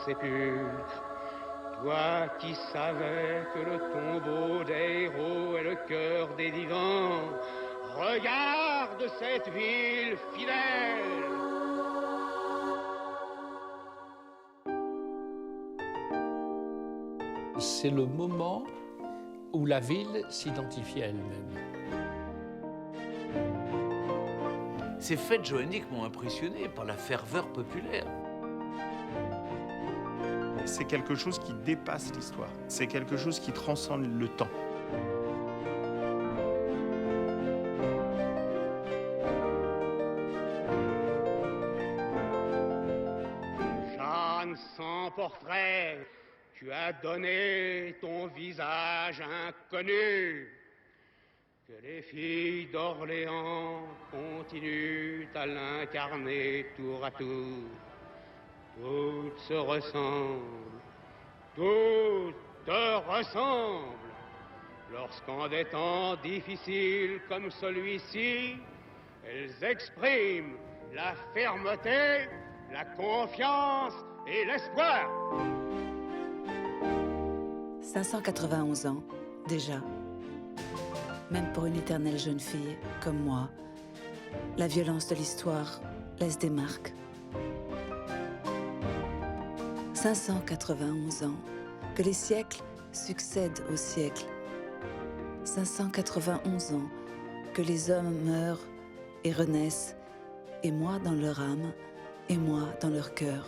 sépulcre. Toi qui savais que le tombeau des héros est le cœur des vivants, regarde cette ville fidèle. C'est le moment où la ville s'identifie à elle-même. Ces fêtes joanniques m'ont impressionné par la ferveur populaire. C'est quelque chose qui dépasse l'histoire. C'est quelque chose qui transcende le temps. Jeanne sans portrait, tu as donné ton visage inconnu. Que les filles d'Orléans continuent à l'incarner tour à tour. Toutes se ressemblent, toutes te ressemblent. Lorsqu'en des temps difficiles comme celui-ci, elles expriment la fermeté, la confiance et l'espoir. 591 ans, déjà. Même pour une éternelle jeune fille, comme moi, la violence de l'histoire laisse des marques. 591 ans, que les siècles succèdent aux siècles. 591 ans, que les hommes meurent et renaissent, et moi dans leur âme, et moi dans leur cœur.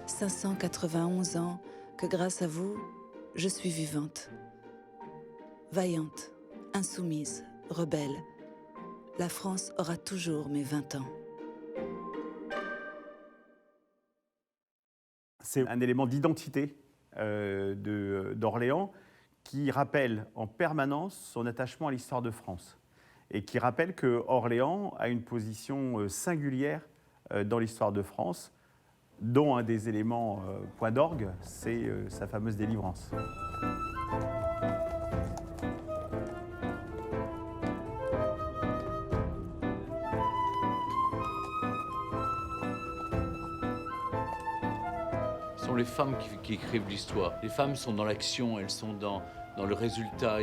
591 ans, que grâce à vous, je suis vivante. Vaillante, insoumise, rebelle, la France aura toujours mes 20 ans. C'est un élément d'identité d'Orléans qui rappelle en permanence son attachement à l'histoire de France et qui rappelle que Orléans a une position singulière dans l'histoire de France, dont un des éléments point d'orgue, c'est sa fameuse délivrance. Ce sont les femmes qui écrivent l'histoire. Les femmes sont dans l'action, elles sont dans le résultat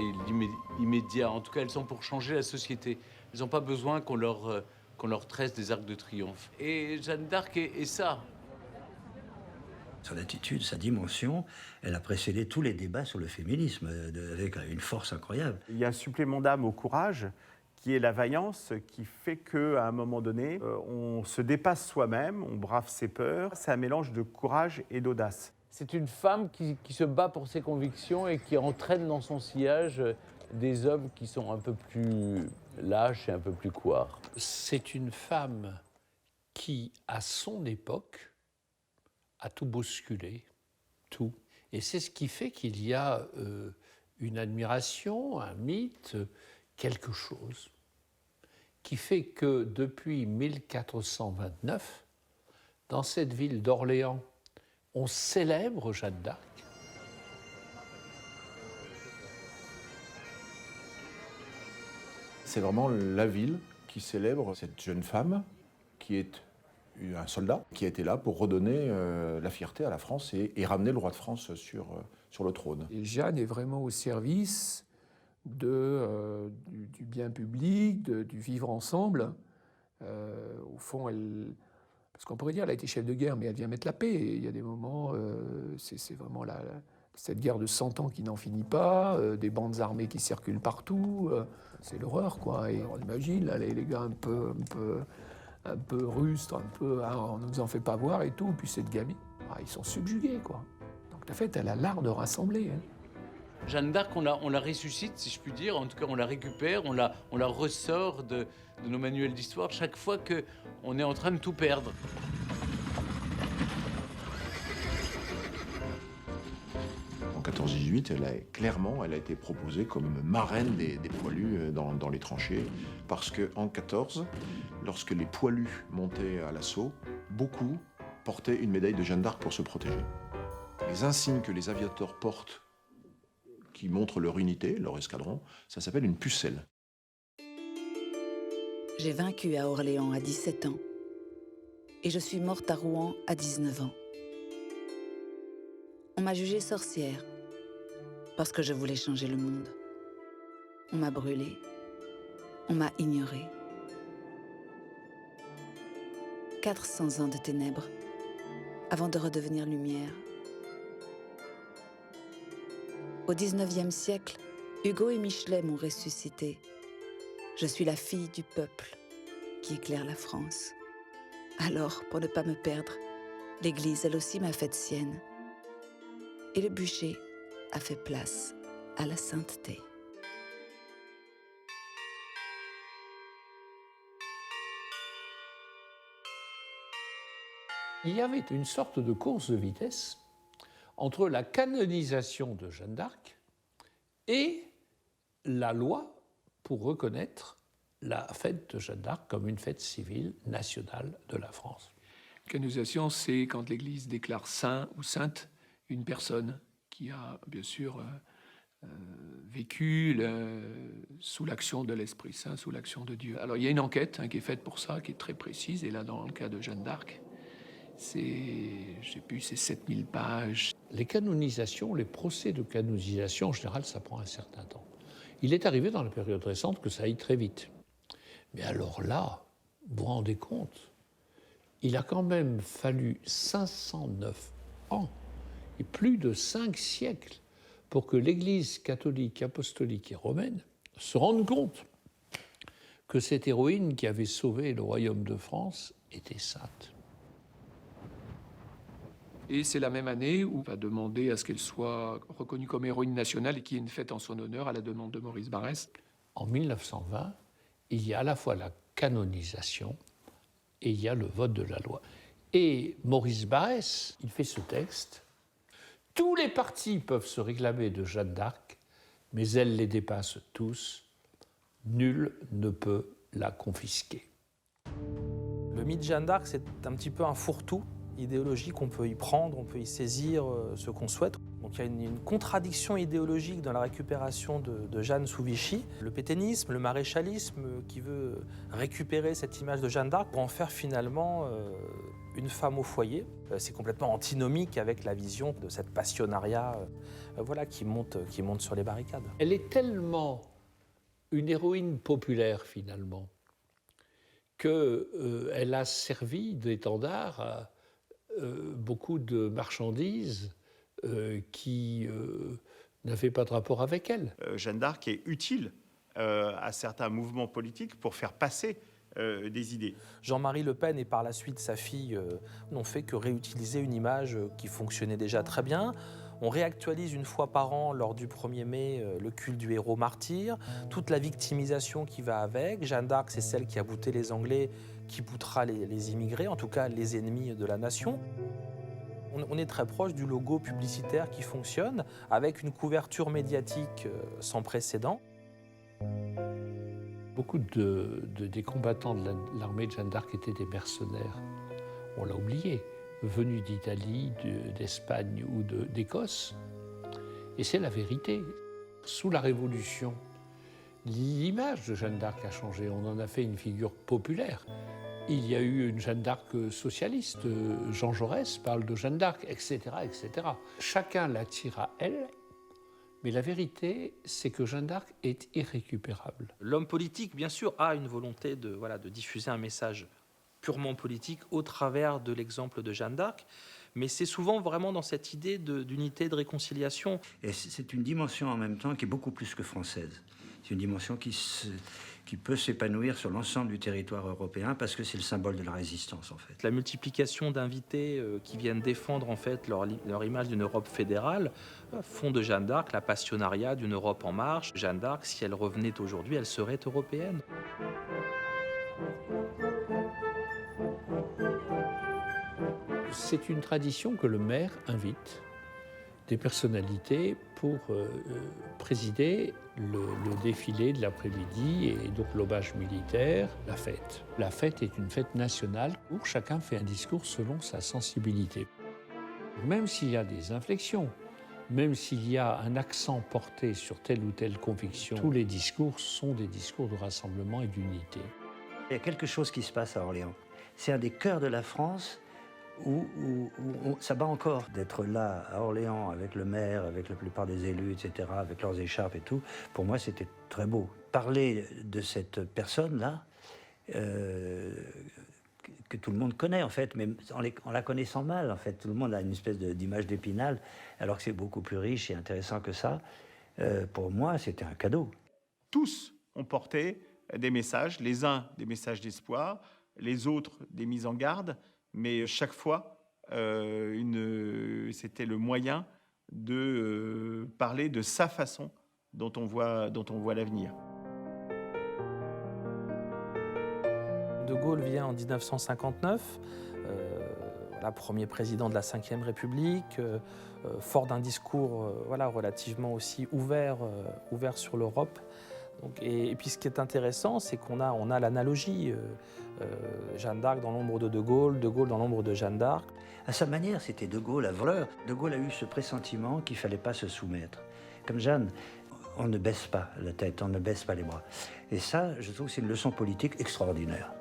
immédiat. En tout cas, elles sont pour changer la société. Elles n'ont pas besoin qu'on leur tresse des arcs de triomphe. Et Jeanne d'Arc est ça. Son attitude, sa dimension, elle a précédé tous les débats sur le féminisme, avec une force incroyable. Il y a un supplément d'âme au courage, qui est la vaillance, qui fait qu'à un moment donné, on se dépasse soi-même, on brave ses peurs. C'est un mélange de courage et d'audace. C'est une femme qui se bat pour ses convictions et qui entraîne dans son sillage des hommes qui sont un peu plus lâches et un peu plus couards. C'est une femme qui, à son époque, a tout bousculé, tout. Et c'est ce qui fait qu'il y a une admiration, un mythe, quelque chose qui fait que depuis 1429, dans cette ville d'Orléans, on célèbre Jeanne d'Arc. C'est vraiment la ville qui célèbre cette jeune femme qui est un soldat, qui a été là pour redonner la fierté à la France et ramener le roi de France sur le trône. Et Jeanne est vraiment au service du bien public, du vivre ensemble. Au fond, parce qu'on pourrait dire qu'elle a été chef de guerre, mais elle vient mettre la paix. Et il y a des moments, c'est vraiment cette guerre de 100 ans qui n'en finit pas, des bandes armées qui circulent partout. C'est l'horreur, quoi. Et on imagine, là, les gars un peu rustres, on ne nous en fait pas voir et tout. Puis cette gamine, ils sont subjugués, quoi. Donc la fête, elle a l'art de rassembler. Jeanne d'Arc, on la ressuscite, si je puis dire. En tout cas, on la récupère, on la ressort de nos manuels d'histoire chaque fois qu'on est en train de tout perdre. En 14-18, elle a été proposée comme marraine des poilus dans les tranchées. Parce qu'en 14, lorsque les poilus montaient à l'assaut, beaucoup portaient une médaille de Jeanne d'Arc pour se protéger. Les insignes que les aviateurs portent, qui montrent leur unité, leur escadron, ça s'appelle une pucelle. J'ai vaincu à Orléans à 17 ans et je suis morte à Rouen à 19 ans. m'a jugée sorcière parce que je voulais changer le monde. On m'a brûlée, on m'a ignorée. 400 ans de ténèbres avant de redevenir lumière. Au 19e siècle, Hugo et Michelet m'ont ressuscité. Je suis la fille du peuple qui éclaire la France. Alors, pour ne pas me perdre, l'Église, elle aussi, m'a faite sienne. Et le bûcher a fait place à la sainteté. Il y avait une sorte de course de vitesse entre la canonisation de Jeanne d'Arc et la loi pour reconnaître la fête de Jeanne d'Arc comme une fête civile nationale de la France. Canonisation, c'est quand l'Église déclare saint ou sainte une personne qui a, bien sûr, vécu sous l'action de l'Esprit Saint, sous l'action de Dieu. Alors, il y a une enquête qui est faite pour ça, qui est très précise, et là, dans le cas de Jeanne d'Arc, c'est 7000 pages. Les canonisations, les procès de canonisation, en général, ça prend un certain temps. Il est arrivé dans la période récente que ça aille très vite. Mais alors là, vous vous rendez compte, il a quand même fallu 509 ans et plus de 5 siècles pour que l'Église catholique, apostolique et romaine se rende compte que cette héroïne qui avait sauvé le royaume de France était sainte. Et c'est la même année où on va demander à ce qu'elle soit reconnue comme héroïne nationale et qu'il y ait une fête en son honneur à la demande de Maurice Barrès. En 1920, il y a à la fois la canonisation et il y a le vote de la loi. Et Maurice Barrès, il fait ce texte. Tous les partis peuvent se réclamer de Jeanne d'Arc, mais elle les dépasse tous. Nul ne peut la confisquer. Le mythe Jeanne d'Arc, c'est un petit peu un fourre-tout idéologique. On peut y prendre, on peut y saisir ce qu'on souhaite. Donc il y a une contradiction idéologique dans la récupération de Jeanne sous Vichy. Le pétainisme, le maréchalisme qui veut récupérer cette image de Jeanne d'Arc pour en faire finalement une femme au foyer. C'est complètement antinomique avec la vision de cette passionnariat qui monte sur les barricades. Elle est tellement une héroïne populaire finalement qu'elle a servi d'étendard à beaucoup de marchandises qui n'avaient pas de rapport avec elle. Jeanne d'Arc est utile à certains mouvements politiques pour faire passer des idées. Jean-Marie Le Pen et par la suite sa fille n'ont fait que réutiliser une image qui fonctionnait déjà très bien. On réactualise une fois par an, lors du 1er mai, le culte du héros martyr, toute la victimisation qui va avec. Jeanne d'Arc, c'est celle qui a bouté les Anglais, qui boutera les immigrés, en tout cas les ennemis de la nation. On est très proche du logo publicitaire qui fonctionne, avec une couverture médiatique sans précédent. Beaucoup des combattants de l'armée de Jeanne d'Arc étaient des mercenaires. On l'a oublié, venus d'Italie, d'Espagne ou d'Écosse. Et c'est la vérité. Sous la Révolution, l'image de Jeanne d'Arc a changé. On en a fait une figure populaire. Il y a eu une Jeanne d'Arc socialiste. Jean Jaurès parle de Jeanne d'Arc, etc., etc. Chacun l'attire à elle. Mais la vérité, c'est que Jeanne d'Arc est irrécupérable. L'homme politique, bien sûr, a une volonté de diffuser un message purement politique au travers de l'exemple de Jeanne d'Arc, mais c'est souvent vraiment dans cette idée d'unité, de réconciliation. Et c'est une dimension en même temps qui est beaucoup plus que française. C'est une dimension qui peut s'épanouir sur l'ensemble du territoire européen parce que c'est le symbole de la résistance, en fait. La multiplication d'invités qui viennent défendre en fait leur image d'une Europe fédérale font de Jeanne d'Arc la passionnariat d'une Europe en marche. Jeanne d'Arc, si elle revenait aujourd'hui, elle serait européenne. C'est une tradition que le maire invite des personnalités pour présider le défilé de l'après-midi et donc l'hommage militaire, la fête. La fête est une fête nationale où chacun fait un discours selon sa sensibilité. Même s'il y a des inflexions, même s'il y a un accent porté sur telle ou telle conviction, tous les discours sont des discours de rassemblement et d'unité. Il y a quelque chose qui se passe à Orléans. C'est un des cœurs de la France ça bat encore d'être là à Orléans avec le maire, avec la plupart des élus, etc., avec leurs écharpes et tout. Pour moi, c'était très beau. Parler de cette personne-là, que tout le monde connaît en fait, mais en la connaissant mal en fait. Tout le monde a une espèce d'image d'Épinal, alors que c'est beaucoup plus riche et intéressant que ça. Pour moi, c'était un cadeau. Tous ont porté des messages, les uns des messages d'espoir, les autres des mises en garde, mais chaque fois, c'était le moyen de parler de sa façon dont on voit l'avenir. De Gaulle vient en 1959, premier président de la Ve République, fort d'un discours relativement aussi ouvert sur l'Europe. Et puis ce qui est intéressant, c'est qu'on a l'analogie. Jeanne d'Arc dans l'ombre de Gaulle dans l'ombre de Jeanne d'Arc. À sa manière, c'était De Gaulle, un voleur. De Gaulle a eu ce pressentiment qu'il ne fallait pas se soumettre. Comme Jeanne, on ne baisse pas la tête, on ne baisse pas les bras. Et ça, je trouve que c'est une leçon politique extraordinaire.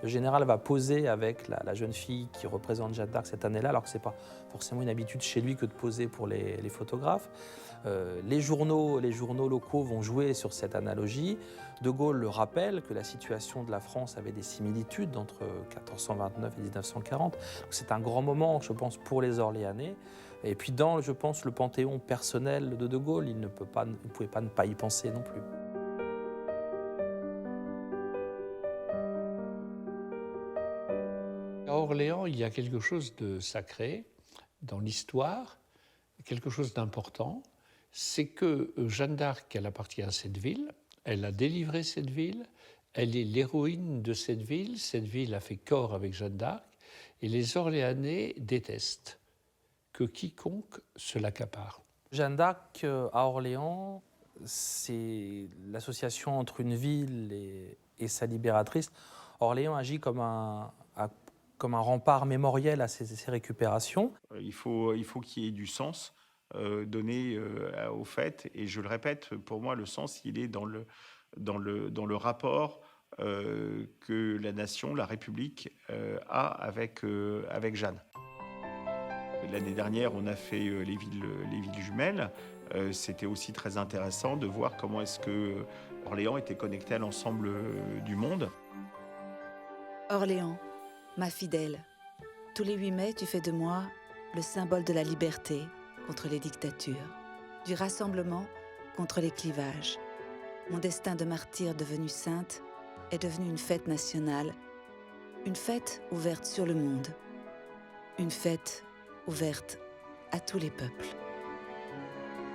Le général va poser avec la jeune fille qui représente Jeanne d'Arc cette année-là, alors que ce n'est pas forcément une habitude chez lui que de poser pour les photographes. Les journaux locaux vont jouer sur cette analogie. De Gaulle le rappelle que la situation de la France avait des similitudes entre 1429 et 1940. C'est un grand moment, je pense, pour les Orléanais. Et puis dans, je pense, le panthéon personnel de Gaulle, il ne pouvait pas ne pas y penser non plus. À Orléans, il y a quelque chose de sacré dans l'histoire, quelque chose d'important, c'est que Jeanne d'Arc, elle appartient à cette ville, elle a délivré cette ville, elle est l'héroïne de cette ville a fait corps avec Jeanne d'Arc, et les Orléanais détestent que quiconque se l'accapare. Jeanne d'Arc à Orléans, c'est l'association entre une ville et sa libératrice. Orléans agit comme un rempart mémoriel à ces récupérations. Il faut qu'il y ait du sens donné au fait. Et je le répète, pour moi, le sens, il est dans le rapport que la nation, la République, a avec Jeanne. L'année dernière, on a fait les villes jumelles. C'était aussi très intéressant de voir comment est-ce que Orléans était connecté à l'ensemble du monde. Orléans, ma fidèle, tous les 8 mai, tu fais de moi le symbole de la liberté contre les dictatures, du rassemblement contre les clivages. Mon destin de martyr devenu sainte est devenu une fête nationale, une fête ouverte sur le monde, une fête ouverte à tous les peuples.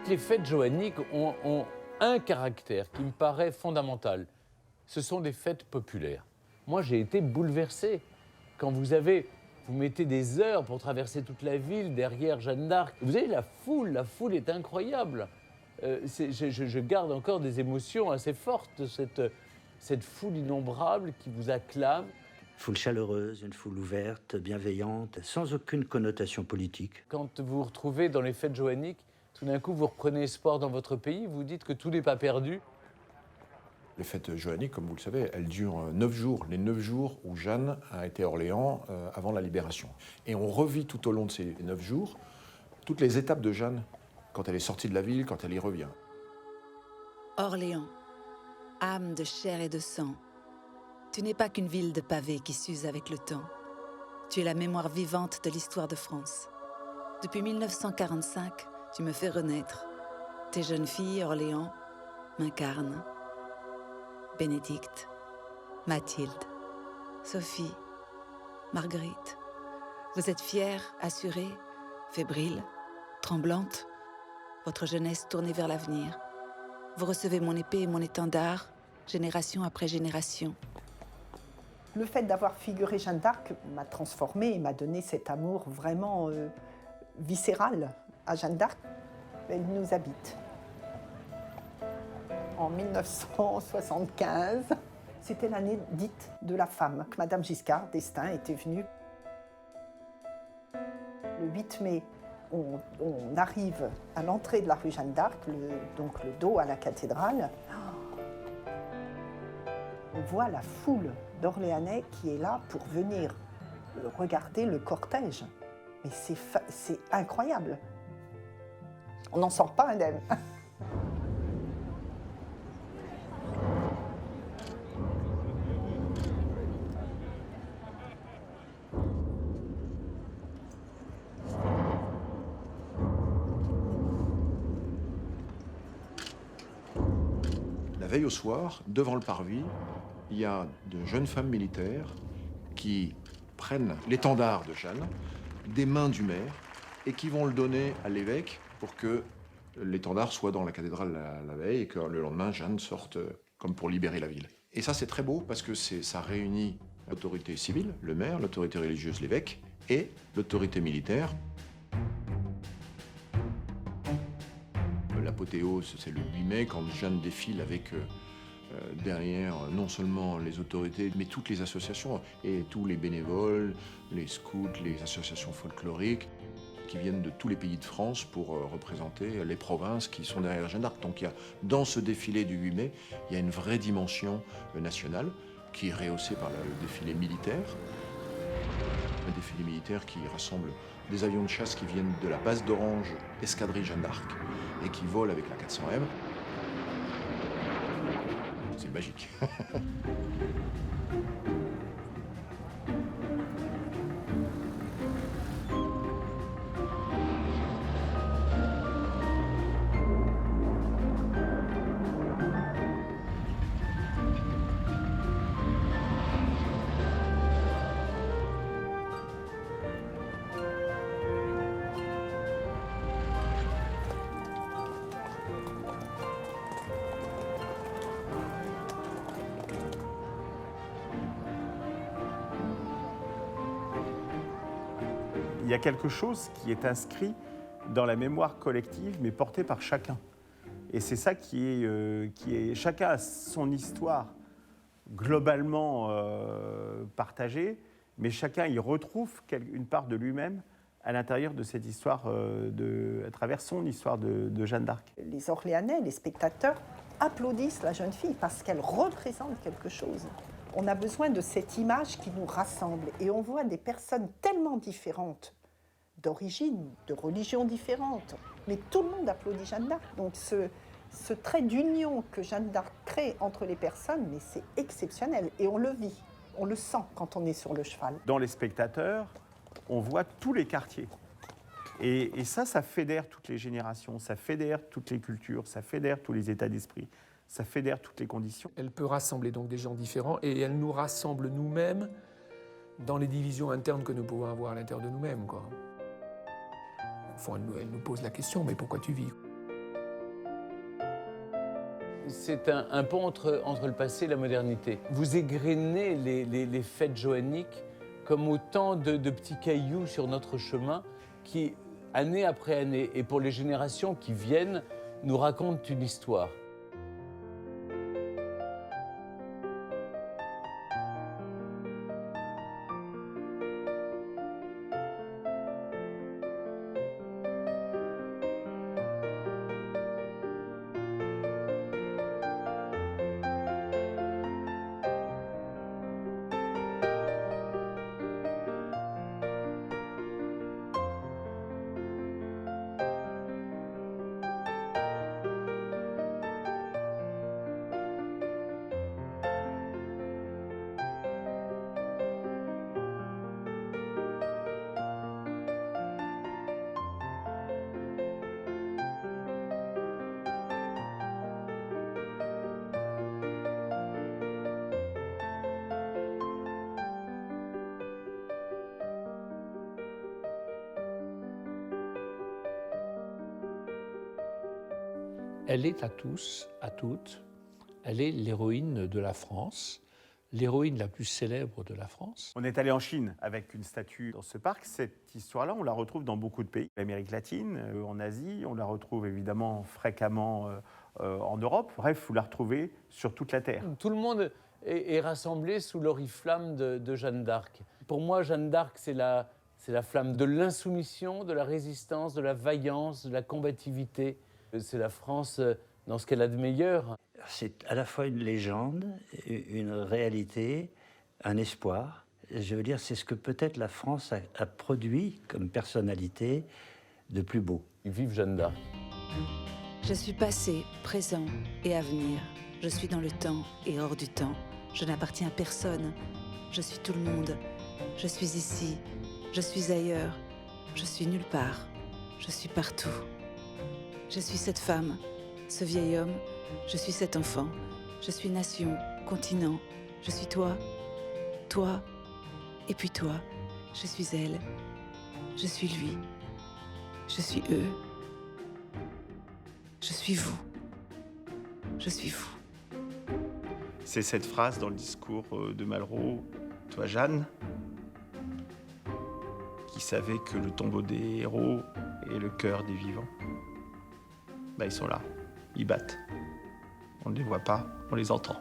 Les fêtes joanniques ont un caractère qui me paraît fondamental. Ce sont des fêtes populaires. Moi, j'ai été bouleversé. Quand vous mettez des heures pour traverser toute la ville derrière Jeanne d'Arc. Vous avez la foule est incroyable. Je garde encore des émotions assez fortes, cette foule innombrable qui vous acclame. Une foule chaleureuse, une foule ouverte, bienveillante, sans aucune connotation politique. Quand vous vous retrouvez dans les fêtes joanniques, tout d'un coup, vous reprenez espoir dans votre pays, vous dites que tout n'est pas perdu. Les fêtes joanniques, comme vous le savez, elles durent 9 jours. Les 9 jours où Jeanne a été à Orléans avant la Libération. Et on revit tout au long de ces 9 jours toutes les étapes de Jeanne, quand elle est sortie de la ville, quand elle y revient. Orléans, âme de chair et de sang, tu n'es pas qu'une ville de pavés qui s'use avec le temps. Tu es la mémoire vivante de l'histoire de France. Depuis 1945, tu me fais renaître. Tes jeunes filles, Orléans, m'incarnent. Bénédicte, Mathilde, Sophie, Marguerite. Vous êtes fières, assurées, fébriles, tremblantes. Votre jeunesse tournée vers l'avenir. Vous recevez mon épée et mon étendard, génération après génération. Le fait d'avoir figuré Jeanne d'Arc m'a transformée et m'a donné cet amour vraiment viscéral à Jeanne d'Arc. Elle nous habite. En 1975, c'était l'année dite de la femme, que Madame Giscard d'Estaing était venue. Le 8 mai, on arrive à l'entrée de la rue Jeanne d'Arc, donc le dos à la cathédrale. On voit la foule d'Orléanais qui est là pour venir Regardez le cortège. Mais c'est incroyable. On n'en sort pas indemne. La veille au soir, devant le parvis, il y a de jeunes femmes militaires qui prennent l'étendard de Jeanne des mains du maire et qui vont le donner à l'évêque pour que l'étendard soit dans la cathédrale la veille et que le lendemain, Jeanne sorte comme pour libérer la ville. Et ça, c'est très beau parce que ça réunit l'autorité civile, le maire, l'autorité religieuse, l'évêque, et l'autorité militaire. L'apothéose, c'est le 8 mai, quand Jeanne défile avec derrière non seulement les autorités, mais toutes les associations et tous les bénévoles, les scouts, les associations folkloriques, qui viennent de tous les pays de France pour représenter les provinces qui sont derrière Jeanne d'Arc. Donc dans ce défilé du 8 mai, il y a une vraie dimension nationale qui est rehaussée par le défilé militaire. Un défilé militaire qui rassemble des avions de chasse qui viennent de la base d'Orange, escadrille Jeanne d'Arc, et qui volent avec la 400M. C'est magique. Il y a quelque chose qui est inscrit dans la mémoire collective, mais porté par chacun. Et c'est ça qui est... Chacun a son histoire globalement partagée, mais chacun y retrouve une part de lui-même à l'intérieur de cette histoire, à travers son histoire de Jeanne d'Arc. Les Orléanais, les spectateurs, applaudissent la jeune fille parce qu'elle représente quelque chose. On a besoin de cette image qui nous rassemble. Et on voit des personnes tellement différentes, d'origine, de religions différentes. Mais tout le monde applaudit Jeanne d'Arc. Donc ce trait d'union que Jeanne d'Arc crée entre les personnes, mais c'est exceptionnel. Et on le vit, on le sent quand on est sur le cheval. Dans les spectateurs, on voit tous les quartiers. Et ça fédère toutes les générations, ça fédère toutes les cultures, ça fédère tous les états d'esprit. Ça fédère toutes les conditions. Elle peut rassembler donc des gens différents et elle nous rassemble nous-mêmes dans les divisions internes que nous pouvons avoir à l'intérieur de nous-mêmes, quoi. Au fond, elle nous pose la question, mais pourquoi tu vis? C'est un pont entre le passé et la modernité. Vous égrenez les fêtes joanniques comme autant de petits cailloux sur notre chemin qui, année après année, et pour les générations qui viennent, nous racontent une histoire. Elle est à tous, à toutes, elle est l'héroïne de la France, l'héroïne la plus célèbre de la France. On est allé en Chine avec une statue dans ce parc. Cette histoire-là, on la retrouve dans beaucoup de pays. L'Amérique latine, en Asie, on la retrouve évidemment fréquemment en Europe. Bref, vous la retrouvez sur toute la Terre. Tout le monde est rassemblé sous l'oriflamme de Jeanne d'Arc. Pour moi, Jeanne d'Arc, c'est la flamme de l'insoumission, de la résistance, de la vaillance, de la combativité. C'est la France dans ce qu'elle a de meilleur. C'est à la fois une légende, une réalité, un espoir. Je veux dire, c'est ce que peut-être la France a produit comme personnalité de plus beau. Vive Jeanne d'Arc. Je suis passé, présent et avenir. Je suis dans le temps et hors du temps. Je n'appartiens à personne. Je suis tout le monde. Je suis ici. Je suis ailleurs. Je suis nulle part. Je suis partout. Je suis cette femme, ce vieil homme. Je suis cet enfant. Je suis nation, continent. Je suis toi, toi, et puis toi. Je suis elle. Je suis lui. Je suis eux. Je suis vous. Je suis vous. C'est cette phrase dans le discours de Malraux, toi Jeanne, qui savait que le tombeau des héros est le cœur des vivants. Ils sont là, ils battent. On ne les voit pas, on les entend.